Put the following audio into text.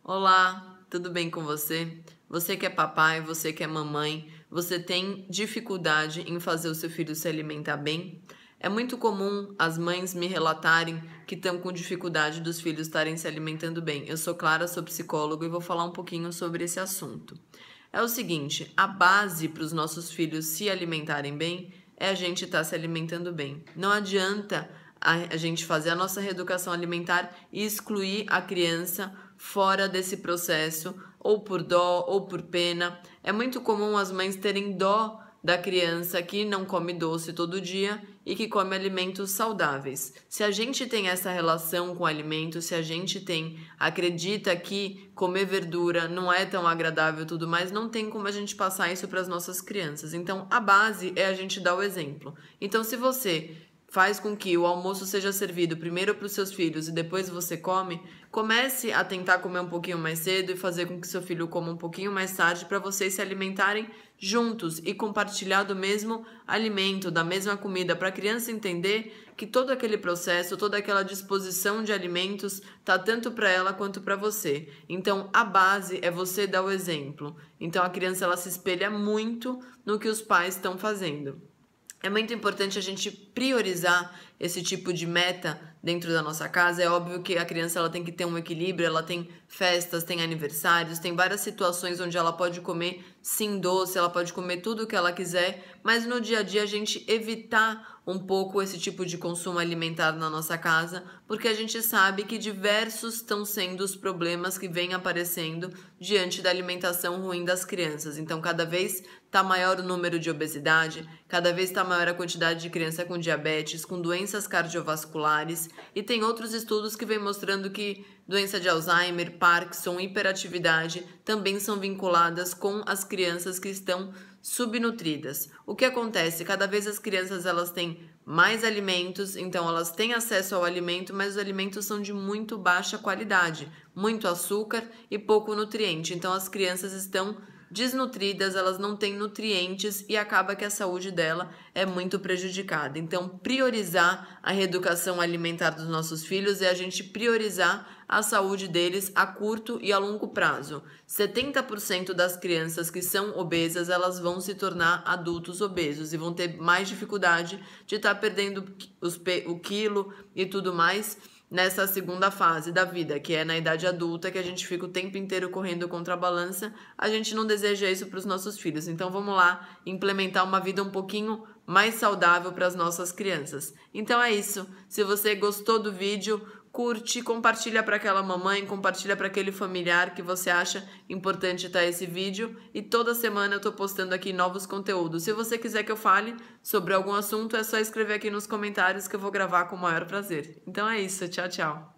Olá, tudo bem com você? Você que é papai, você que é mamãe, você tem dificuldade em fazer o seu filho se alimentar bem? É muito comum as mães me relatarem que estão com dificuldade dos filhos estarem se alimentando bem. Eu sou Clara, sou psicóloga e vou falar um pouquinho sobre esse assunto. É o seguinte, a base para os nossos filhos se alimentarem bem é a gente estar se alimentando bem. Não adianta a gente fazer a nossa reeducação alimentar e excluir a criança fora desse processo, ou por dó, ou por pena. É muito comum as mães terem dó da criança que não come doce todo dia e que come alimentos saudáveis. Se a gente tem essa relação com o alimento, se a gente acredita que comer verdura não é tão agradável e tudo mais, não tem como a gente passar isso para as nossas crianças. Então, a base é a gente dar o exemplo. Então, se você faz com que o almoço seja servido primeiro para os seus filhos e depois você come, comece a tentar comer um pouquinho mais cedo e fazer com que seu filho coma um pouquinho mais tarde para vocês se alimentarem juntos e compartilhar do mesmo alimento, da mesma comida, para a criança entender que todo aquele processo, toda aquela disposição de alimentos tá tanto para ela quanto para você. Então, a base é você dar o exemplo. Então, a criança ela se espelha muito no que os pais estão fazendo. É muito importante a gente priorizar esse tipo de meta dentro da nossa casa. É óbvio que a criança ela tem que ter um equilíbrio, ela tem festas, tem aniversários, tem várias situações onde ela pode comer sim doce, ela pode comer tudo o que ela quiser, mas no dia a dia a gente evitar um pouco esse tipo de consumo alimentar na nossa casa, porque a gente sabe que diversos estão sendo os problemas que vêm aparecendo diante da alimentação ruim das crianças. Então, cada vez está maior o número de obesidade, cada vez está maior a quantidade de criança com diabetes, com doenças cardiovasculares, e tem outros estudos que vêm mostrando que doença de Alzheimer, Parkinson, hiperatividade também são vinculadas com as crianças que estão subnutridas. O que acontece? Cada vez as crianças elas têm mais alimentos, então elas têm acesso ao alimento, mas os alimentos são de muito baixa qualidade, muito açúcar e pouco nutriente. Então as crianças estão desnutridas, elas não têm nutrientes e acaba que a saúde dela é muito prejudicada. Então, priorizar a reeducação alimentar dos nossos filhos é a gente priorizar a saúde deles a curto e a longo prazo. 70% das crianças que são obesas, elas vão se tornar adultos obesos e vão ter mais dificuldade de estar perdendo o quilo e tudo mais nessa segunda fase da vida, que é na idade adulta, que a gente fica o tempo inteiro correndo contra a balança. A gente não deseja isso para os nossos filhos. Então vamos lá implementar uma vida um pouquinho mais saudável para as nossas crianças. Então é isso. Se você gostou do vídeo, curte, compartilha para aquela mamãe, compartilha para aquele familiar que você acha importante estar esse vídeo. E toda semana eu estou postando aqui novos conteúdos. Se você quiser que eu fale sobre algum assunto, é só escrever aqui nos comentários que eu vou gravar com o maior prazer. Então é isso, tchau, tchau.